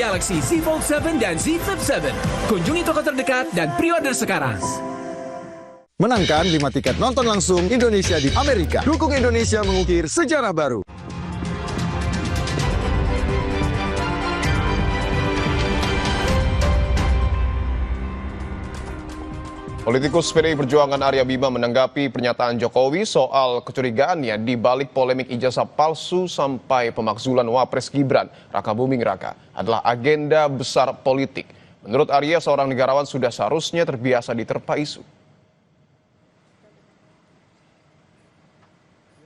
Galaxy Z Fold 7 dan Z Flip 7. Kunjungi toko terdekat dan pre-order sekarang. Menangkan 5 tiket nonton langsung Indonesia di Amerika. Dukung Indonesia mengukir sejarah baru. Politikus PDI Perjuangan Arya Bima menanggapi pernyataan Jokowi soal kecurigaannya di balik polemik ijazah palsu sampai pemakzulan Wapres Gibran Raka Buming Raka adalah agenda besar politik. Menurut Arya, seorang negarawan sudah seharusnya terbiasa diterpa isu.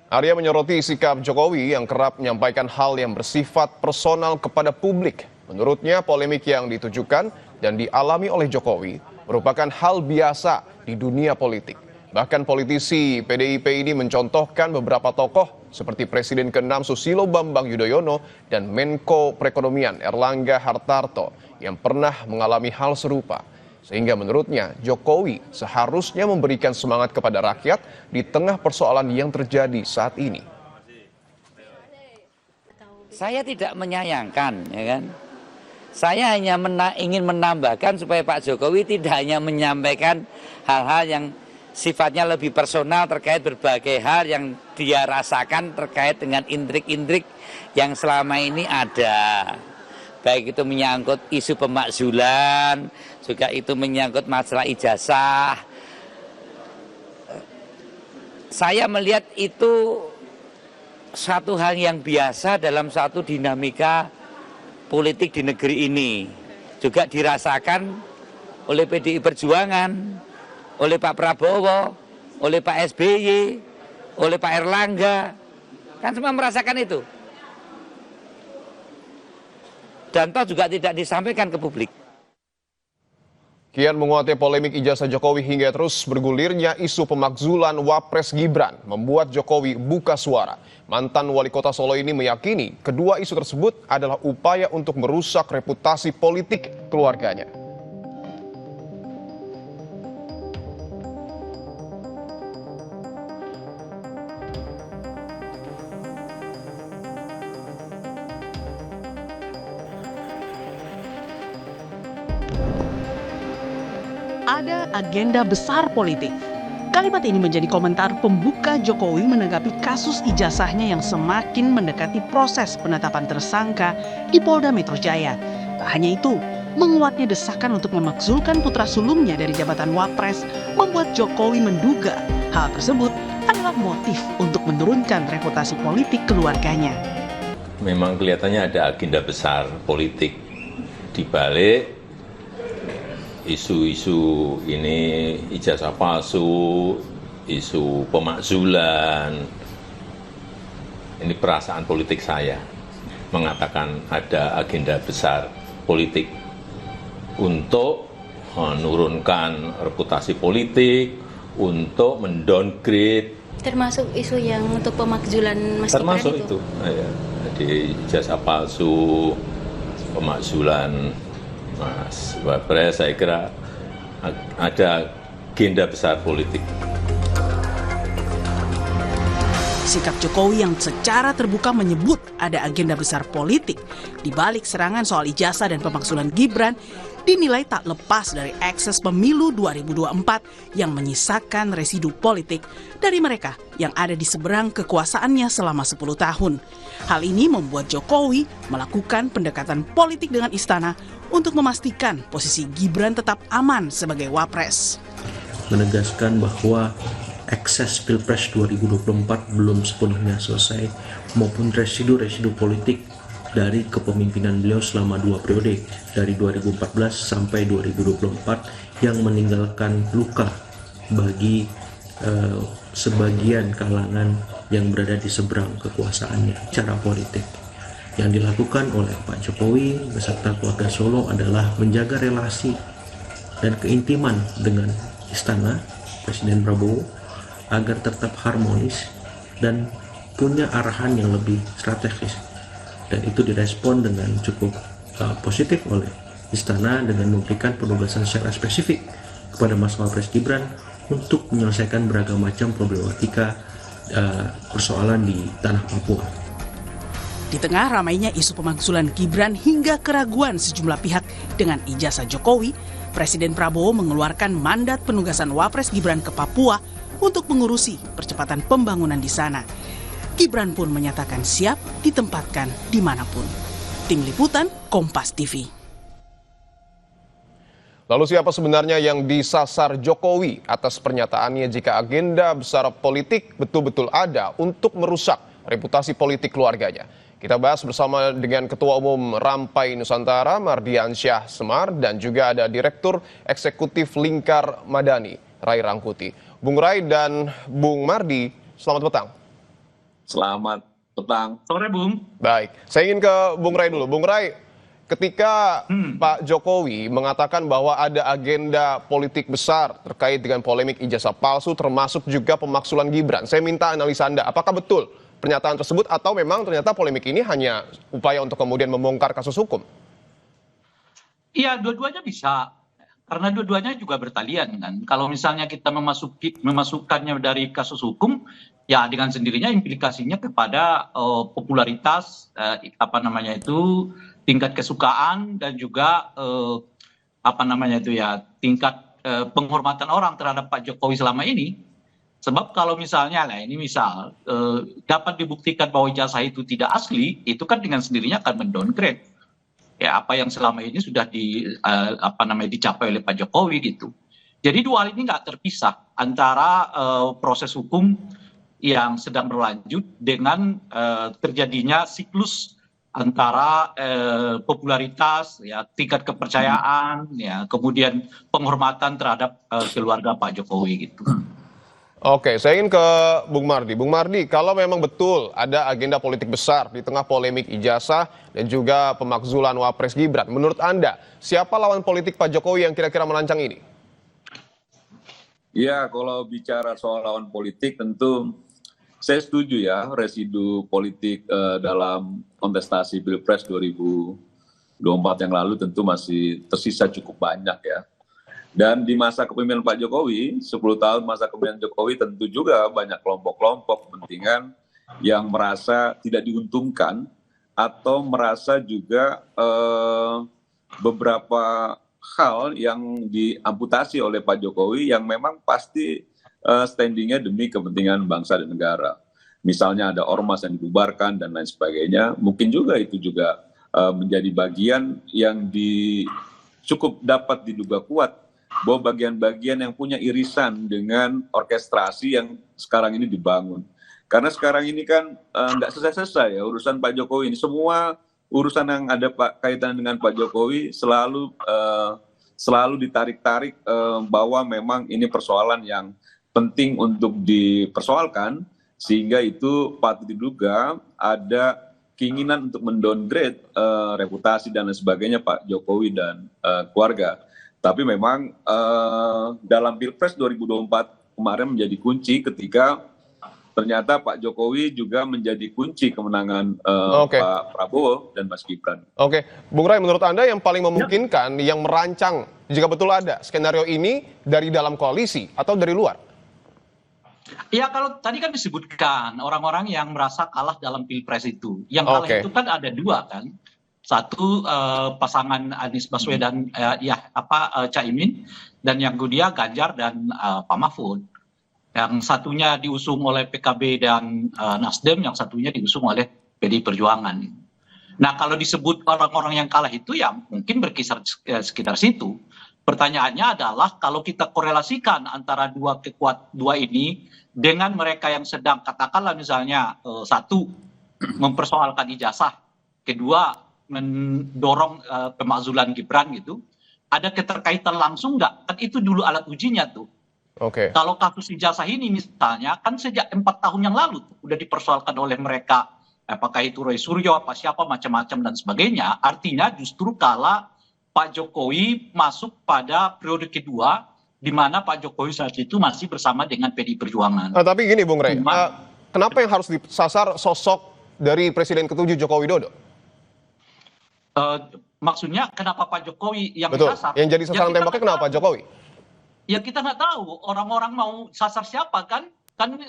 Arya menyoroti sikap Jokowi yang kerap menyampaikan hal yang bersifat personal kepada publik. Menurutnya, polemik yang ditujukan dan dialami oleh Jokowi merupakan hal biasa di dunia politik. Bahkan politisi PDIP ini mencontohkan beberapa tokoh seperti Presiden ke-6 Susilo Bambang Yudhoyono dan Menko Perekonomian Erlangga Hartarto yang pernah mengalami hal serupa. Sehingga menurutnya Jokowi seharusnya memberikan semangat kepada rakyat di tengah persoalan yang terjadi saat ini. Saya tidak menyayangkan, ya kan? Saya hanya ingin menambahkan supaya Pak Jokowi tidak hanya menyampaikan hal-hal yang sifatnya lebih personal terkait berbagai hal yang dia rasakan terkait dengan intrik-intrik yang selama ini ada. Baik itu menyangkut isu pemakzulan, juga itu menyangkut masalah ijazah. Saya melihat itu satu hal yang biasa dalam satu dinamika politik di negeri ini. Juga dirasakan oleh PDI Perjuangan, oleh Pak Prabowo, oleh Pak SBY, oleh Pak Erlangga. Kan semua merasakan itu. Dan toh juga tidak disampaikan ke publik. Kian menguatnya polemik ijazah Jokowi hingga terus bergulirnya isu pemakzulan Wapres Gibran membuat Jokowi buka suara. Mantan wali kota Solo ini meyakini kedua isu tersebut adalah upaya untuk merusak reputasi politik keluarganya. Ada agenda besar politik. Kalimat ini menjadi komentar pembuka Jokowi menanggapi kasus ijazahnya yang semakin mendekati proses penetapan tersangka di Polda Metro Jaya. Tak hanya itu, menguatnya desakan untuk memakzulkan putra sulungnya dari jabatan Wapres membuat Jokowi menduga hal tersebut adalah motif untuk menurunkan reputasi politik keluarganya. Memang kelihatannya ada agenda besar politik di balik isu-isu ini, ijazah palsu, isu pemakzulan. Ini perasaan politik saya mengatakan ada agenda besar politik untuk menurunkan reputasi politik, untuk mendowngrade. Termasuk isu yang untuk pemakzulan Mas Gibran termasuk itu. Ya, jadi ijazah palsu, pemakzulan Mas Wapres, saya kira ada agenda besar politik. Sikap Jokowi yang secara terbuka menyebut ada agenda besar politik di balik serangan soal ijazah dan pemakzulan Gibran dinilai tak lepas dari ekses pemilu 2024 yang menyisakan residu politik dari mereka yang ada di seberang kekuasaannya selama 10 tahun. Hal ini membuat Jokowi melakukan pendekatan politik dengan istana untuk memastikan posisi Gibran tetap aman sebagai Wapres. Menegaskan bahwa ekses Pilpres 2024 belum sepenuhnya selesai maupun residu-residu politik dari kepemimpinan beliau selama 2 periode dari 2014 sampai 2024 yang meninggalkan luka bagi sebagian kalangan yang berada di seberang kekuasaannya. Cara politik yang dilakukan oleh Pak Jokowi beserta keluarga Solo adalah menjaga relasi dan keintiman dengan istana Presiden Prabowo agar tetap harmonis dan punya arahan yang lebih strategis, dan itu direspon dengan cukup positif oleh istana dengan memberikan penugasan secara spesifik kepada Mas Wapres Gibran untuk menyelesaikan beragam macam problematika persoalan di tanah Papua. Di tengah ramainya isu pemakzulan Gibran hingga keraguan sejumlah pihak dengan ijazah Jokowi, Presiden Prabowo mengeluarkan mandat penugasan Wapres Gibran ke Papua untuk mengurusi percepatan pembangunan di sana. Gibran pun menyatakan siap ditempatkan dimanapun. Tim Liputan, Kompas TV. Lalu siapa sebenarnya yang disasar Jokowi atas pernyataannya jika agenda besar politik betul-betul ada untuk merusak reputasi politik keluarganya? Kita bahas bersama dengan Ketua Umum Rampai Nusantara, Mardiansyah Semar, dan juga ada Direktur Eksekutif Lingkar Madani, Ray Rangkuti. Bung Ray dan Bung Mardi, selamat petang. Selamat petang. Sore, Bung. Baik, saya ingin ke Bung Ray dulu. Bung Ray, ketika Pak Jokowi mengatakan bahwa ada agenda politik besar terkait dengan polemik ijazah palsu, termasuk juga pemakzulan Gibran, saya minta analisa Anda, apakah betul pernyataan tersebut atau memang ternyata polemik ini hanya upaya untuk kemudian membongkar kasus hukum? Iya, dua-duanya bisa. Karena dua-duanya juga bertalian kan. Kalau misalnya kita memasukkannya dari kasus hukum, ya dengan sendirinya implikasinya kepada popularitas, tingkat kesukaan dan juga tingkat penghormatan orang terhadap Pak Jokowi selama ini. Sebab kalau misalnya dapat dibuktikan bahwa ijazah itu tidak asli, itu kan dengan sendirinya akan mendowngrade ya apa yang selama ini sudah dicapai oleh Pak Jokowi gitu. Jadi dua hal ini nggak terpisah antara proses hukum yang sedang berlanjut dengan terjadinya siklus antara popularitas, ya tingkat kepercayaan, ya kemudian penghormatan terhadap keluarga Pak Jokowi gitu. Oke, saya ingin ke Bung Mardi. Bung Mardi, kalau memang betul ada agenda politik besar di tengah polemik ijazah dan juga pemakzulan Wapres Gibran, menurut Anda, siapa lawan politik Pak Jokowi yang kira-kira merancang ini? Ya, kalau bicara soal lawan politik tentu saya setuju ya, residu politik dalam kontestasi Pilpres 2024 yang lalu tentu masih tersisa cukup banyak ya. Dan di masa kepemimpinan Pak Jokowi, 10 tahun masa kepemimpinan Jokowi tentu juga banyak kelompok-kelompok kepentingan yang merasa tidak diuntungkan atau merasa juga beberapa hal yang diamputasi oleh Pak Jokowi yang memang pasti standingnya demi kepentingan bangsa dan negara. Misalnya ada ormas yang dibubarkan dan lain sebagainya, mungkin juga itu juga menjadi bagian yang cukup dapat diduga kuat bahwa bagian-bagian yang punya irisan dengan orkestrasi yang sekarang ini dibangun. Karena sekarang ini kan nggak selesai-selesai ya urusan Pak Jokowi ini. Semua urusan yang ada kaitan dengan Pak Jokowi selalu ditarik-tarik bahwa memang ini persoalan yang penting untuk dipersoalkan, sehingga itu patut diduga ada keinginan untuk mendowngrade reputasi dan lain sebagainya Pak Jokowi dan keluarga. Tapi memang dalam Pilpres 2024 kemarin menjadi kunci ketika ternyata Pak Jokowi juga menjadi kunci kemenangan Pak Prabowo dan Mas Gibran. Oke, Bung Ray, menurut Anda yang paling memungkinkan, yang merancang jika betul ada skenario ini dari dalam koalisi atau dari luar? Ya kalau tadi kan disebutkan orang-orang yang merasa kalah dalam Pilpres itu. Yang kalah itu kan ada dua kan. Satu pasangan Anies Baswedan Caimin, dan yang kedua Ganjar dan Pak Mahfud. Yang satunya diusung oleh PKB dan Nasdem, yang satunya diusung oleh PDI Perjuangan. Nah kalau disebut orang-orang yang kalah itu ya mungkin berkisar sekitar situ. Pertanyaannya adalah kalau kita korelasikan antara dua ini dengan mereka yang sedang katakanlah misalnya satu mempersoalkan ijazah, kedua mendorong pemakzulan Gibran gitu, ada keterkaitan langsung nggak? Kan itu dulu alat ujinya tuh. Kalau kasus ijazah ini misalnya kan sejak 4 tahun yang lalu udah dipersoalkan oleh mereka, apakah itu Roy Suryo apa siapa macam-macam dan sebagainya. Artinya justru kala Pak Jokowi masuk pada periode kedua di mana Pak Jokowi saat itu masih bersama dengan PDI Perjuangan. Tapi gini Bung Ray, kenapa yang harus disasar sosok dari Presiden ke-7 Joko Widodo? Maksudnya kenapa Pak Jokowi yang disasar? Yang jadi sasaran tembaknya kenapa Pak Jokowi? Ya kita nggak tahu orang-orang mau sasar siapa kan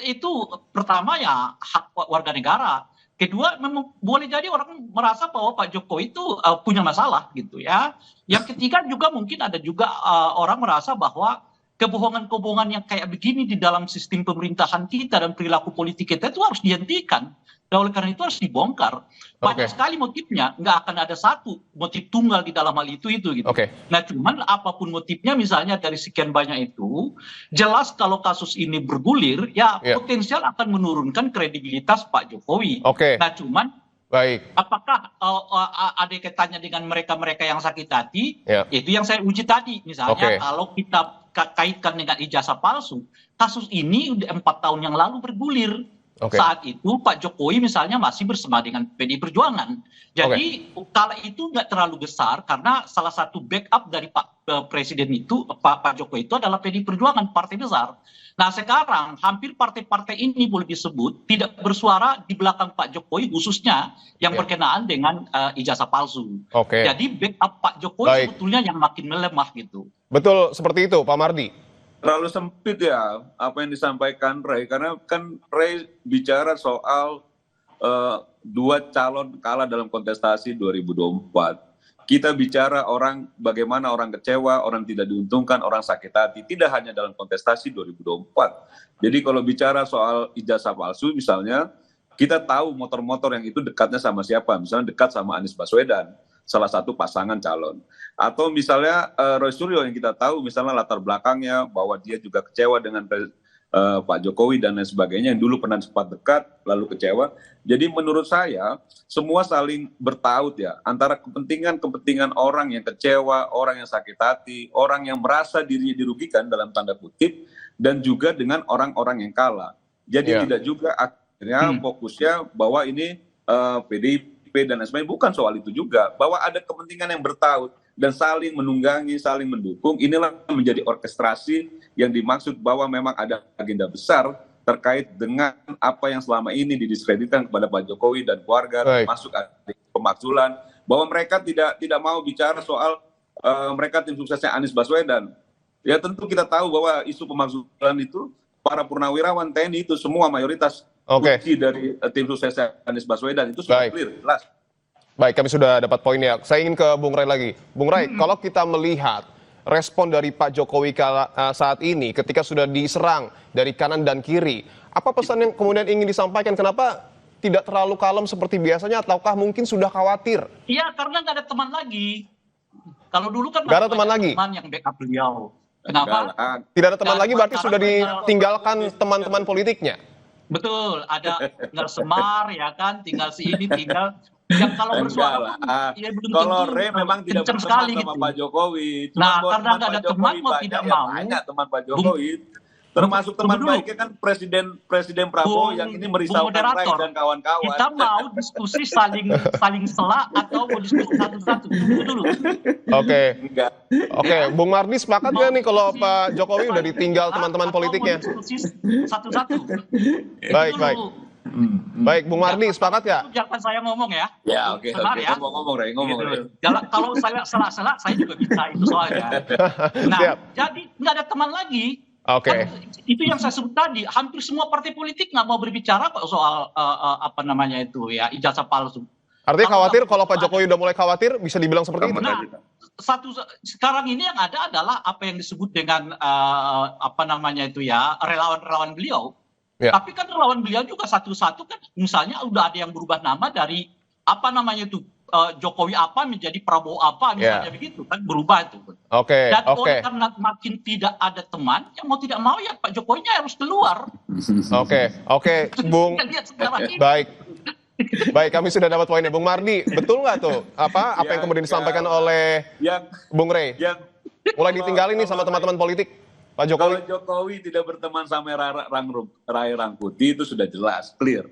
itu pertama ya hak warga negara. Kedua, memang boleh jadi orang merasa bahwa Pak Jokowi itu punya masalah gitu ya. Yang ketiga juga mungkin ada juga orang merasa bahwa kebohongan-kebohongan yang kayak begini di dalam sistem pemerintahan kita dan perilaku politik kita itu harus dihentikan. Dan oleh karena itu harus dibongkar. Banyak sekali motifnya, nggak akan ada satu motif tunggal di dalam hal itu gitu. Nah cuman apapun motifnya misalnya dari sekian banyak itu, jelas kalau kasus ini bergulir, ya potensial akan menurunkan kredibilitas Pak Jokowi. Nah cuman apakah ada kaitannya dengan mereka-mereka yang sakit hati? Itu yang saya uji tadi. Misalnya kalau kita kaitkan dengan ijazah palsu, kasus ini udah 4 tahun yang lalu bergulir. Saat itu Pak Jokowi misalnya masih bersama dengan PDI Perjuangan. Jadi kala itu nggak terlalu besar karena salah satu backup dari Pak Presiden itu, Pak Jokowi itu adalah PDI Perjuangan, partai besar. Nah sekarang hampir partai-partai ini boleh disebut tidak bersuara di belakang Pak Jokowi khususnya yang berkenaan dengan ijazah palsu. Jadi backup Pak Jokowi sebetulnya yang makin melemah gitu. Betul seperti itu Pak Mardi. Terlalu sempit ya apa yang disampaikan Ray, karena kan Ray bicara soal 2 calon kalah dalam kontestasi 2024. Kita bicara bagaimana orang kecewa, orang tidak diuntungkan, orang sakit hati, tidak hanya dalam kontestasi 2024. Jadi kalau bicara soal ijazah palsu misalnya, kita tahu motor-motor yang itu dekatnya sama siapa, misalnya dekat sama Anies Baswedan, salah satu pasangan calon. Atau misalnya Roy Suryo yang kita tahu misalnya latar belakangnya bahwa dia juga kecewa dengan Pak Jokowi dan lain sebagainya yang dulu pernah sempat dekat lalu kecewa. Jadi menurut saya semua saling bertaut ya antara kepentingan orang yang kecewa, orang yang sakit hati, orang yang merasa dirinya dirugikan dalam tanda kutip dan juga dengan orang-orang yang kalah. Jadi tidak juga akhirnya fokusnya bahwa ini PDIP dan lain sebagainya, bukan soal itu juga, bahwa ada kepentingan yang bertaut dan saling menunggangi, saling mendukung. Inilah menjadi orkestrasi yang dimaksud bahwa memang ada agenda besar terkait dengan apa yang selama ini didiskreditkan kepada Pak Jokowi dan keluarga, termasuk pemakzulan, bahwa mereka tidak mau bicara soal mereka tim suksesnya Anies Baswedan. Ya tentu kita tahu bahwa isu pemakzulan itu para purnawirawan TNI itu semua mayoritas kunci dari tim suksesnya Anies Baswedan itu sudah clear, jelas. Baik, kami sudah dapat poinnya. Saya ingin ke Bung Ray lagi. Bung Ray, kalau kita melihat respon dari Pak Jokowi saat ini ketika sudah diserang dari kanan dan kiri, apa pesan yang kemudian ingin disampaikan? Kenapa tidak terlalu kalem seperti biasanya ataukah mungkin sudah khawatir? Iya, karena nggak ada teman lagi. Kalau dulu kan nggak ada teman lagi. Teman yang backup beliau. Kenapa? Tidak ada teman lagi berarti sudah ditinggalkan teman-teman politiknya. Betul, ada tinggal Semar ya kan, tinggal si ini, tinggal yang kalau bersuara ya belum kalau Ray memang tidak berteman sama gitu. Pak Jokowi. Nah, karena nggak ada teman mau tidak mau. Banyak teman Pak Jokowi. Termasuk teman baiknya kan Presiden Prabowo yang ini merisaukan Ray dan kawan-kawan. Kita mau diskusi saling sela atau mau diskusi satu-satu dulu. Oke, Bung Mardi sepakat nggak nih kalau Pak Jokowi udah ditinggal teman-teman politiknya? Diskusi satu-satu. Baik, Bung Mardi sepakat ya? Jangan saya ngomong ya. Ya, oke. Ngomong Ray. Kalau saya sela-sela, saya juga bisa itu soalnya. Nah, jadi nggak ada teman lagi. Kan, itu yang saya sebut tadi. Hampir semua partai politik nggak mau berbicara soal ijazah palsu. Artinya khawatir kalau Pak Jokowi udah mulai khawatir, bisa dibilang seperti itu? Nah, sekarang ini yang ada adalah apa yang disebut dengan relawan-relawan beliau. Tapi kan relawan beliau juga satu-satu kan misalnya udah ada yang berubah nama dari Jokowi apa menjadi Prabowo apa misalnya begitu kan berubah itu. Dan oleh karena makin tidak ada teman yang mau tidak mau ya Pak Jokowinya harus keluar. Bung. Baik, kami sudah dapat poinnya. Bung Mardi, betul nggak tuh apa yang kemudian disampaikan oleh Bung Ray? Mulai ditinggalin nih sama teman-teman politik. Pak Jokowi. Kalau Jokowi tidak berteman sama Ray Rangkuti itu sudah jelas, clear.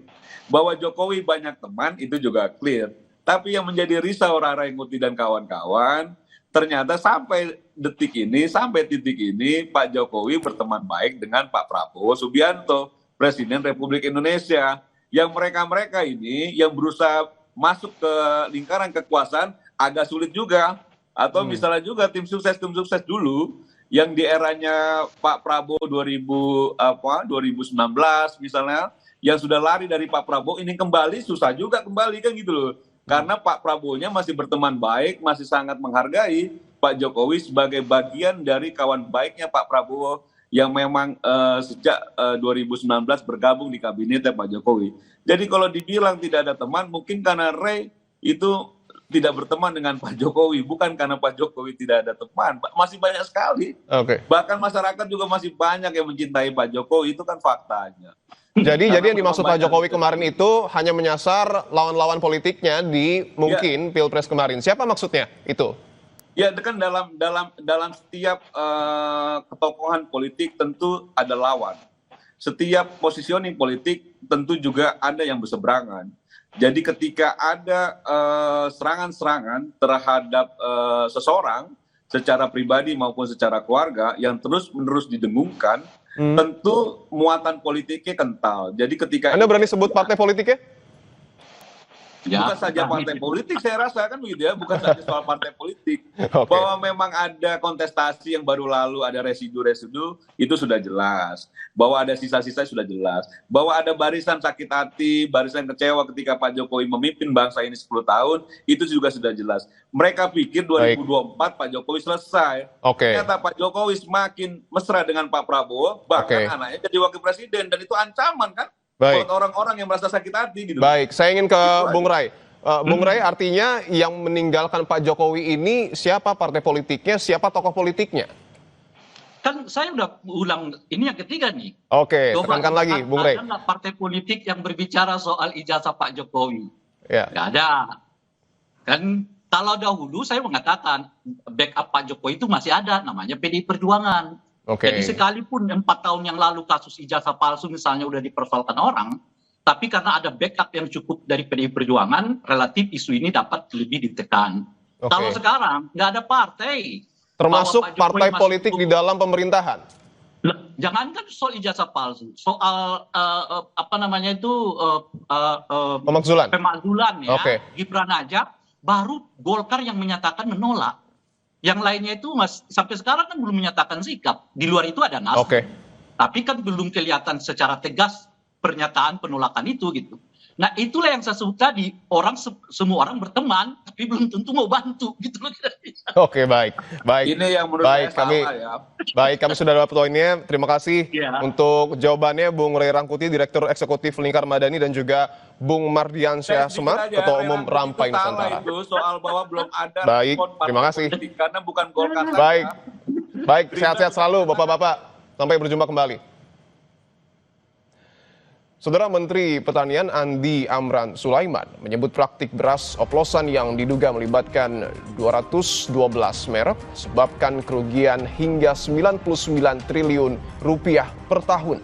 Bahwa Jokowi banyak teman itu juga clear. Tapi yang menjadi risau Ray Rangkuti dan kawan-kawan, ternyata sampai titik ini, Pak Jokowi berteman baik dengan Pak Prabowo Subianto, Presiden Republik Indonesia. Yang mereka ini yang berusaha masuk ke lingkaran kekuasaan agak sulit juga. Atau misalnya juga tim sukses dulu, yang di eranya Pak Prabowo 2019 misalnya, yang sudah lari dari Pak Prabowo ini kembali susah juga kembali kan gitu loh. Karena Pak Prabowo-nya masih berteman baik, masih sangat menghargai Pak Jokowi sebagai bagian dari kawan baiknya Pak Prabowo yang memang sejak 2019 bergabung di kabinetnya Pak Jokowi. Jadi kalau dibilang tidak ada teman, mungkin karena Ray itu tidak berteman dengan Pak Jokowi, bukan karena Pak Jokowi tidak ada teman. Masih banyak sekali. Bahkan masyarakat juga masih banyak yang mencintai Pak Jokowi, itu kan faktanya. Jadi yang dimaksud Pak Jokowi kemarin itu hanya menyasar lawan-lawan politiknya di mungkin Pilpres kemarin. Siapa maksudnya itu? Ya, kan dalam setiap ketokohan politik tentu ada lawan. Setiap positioning politik tentu juga ada yang berseberangan. Jadi ketika ada serangan-serangan terhadap seseorang secara pribadi maupun secara keluarga yang terus-menerus didengungkan, tentu muatan politiknya kental. Jadi ketika Anda berani sebut partai politiknya? Bukan saja partai politik, saya rasa kan begitu ya, bukan saja soal partai politik. Bahwa memang ada kontestasi yang baru lalu, ada residu-residu, itu sudah jelas. Bahwa ada sisa-sisa sudah jelas. Bahwa ada barisan sakit hati, barisan kecewa ketika Pak Jokowi memimpin bangsa ini 10 tahun, itu juga sudah jelas. Mereka pikir 2024 Pak Jokowi selesai. Ternyata Pak Jokowi semakin mesra dengan Pak Prabowo, bahkan anaknya jadi wakil presiden, dan itu ancaman kan? Buat orang-orang yang merasa sakit hati gitu. Baik, saya ingin ke Bung Ray. Bung Ray, artinya yang meninggalkan Pak Jokowi ini siapa partai politiknya, siapa tokoh politiknya? Kan saya udah ulang, ini yang ketiga nih. Tekankan lagi, Bung Ray. Ada nggak partai politik yang berbicara soal ijazah Pak Jokowi? Nggak ada. Kan kalau dahulu saya mengatakan backup Pak Jokowi itu masih ada, namanya PDI Perjuangan. Jadi sekalipun 4 tahun yang lalu kasus ijazah palsu misalnya udah dipersoalkan orang, tapi karena ada backup yang cukup dari PDI Perjuangan, relatif isu ini dapat lebih ditekan. Kalau sekarang nggak ada partai. Termasuk partai politik di dalam pemerintahan? Jangankan soal ijazah palsu, soal pemakzulan ya, Gibran aja, baru Golkar yang menyatakan menolak. Yang lainnya itu sampai sekarang kan belum menyatakan sikap. Di luar itu ada Nasdem. Tapi kan belum kelihatan secara tegas pernyataan penolakan itu gitu. Nah itulah yang saya sebut tadi, semua orang berteman, tapi belum tentu mau bantu gitu loh. Baik. Ini yang menurut saya salah ya. Baik, kami sudah dapat poinnya. Terima kasih untuk jawabannya Bung Ray Rangkuti, Direktur Eksekutif Lingkar Madani, dan juga Bung Mardiansyah Semar, Ketua Umum Rampai Nusantara. Itu soal bahwa belum ada. Baik, terima kasih. Karena bukan Golkar. Baik, sehat-sehat selalu Bapak-bapak. Sampai berjumpa kembali. Saudara Menteri Pertanian Andi Amran Sulaiman menyebut praktik beras oplosan yang diduga melibatkan 212 merek sebabkan kerugian hingga 99 triliun rupiah per tahun.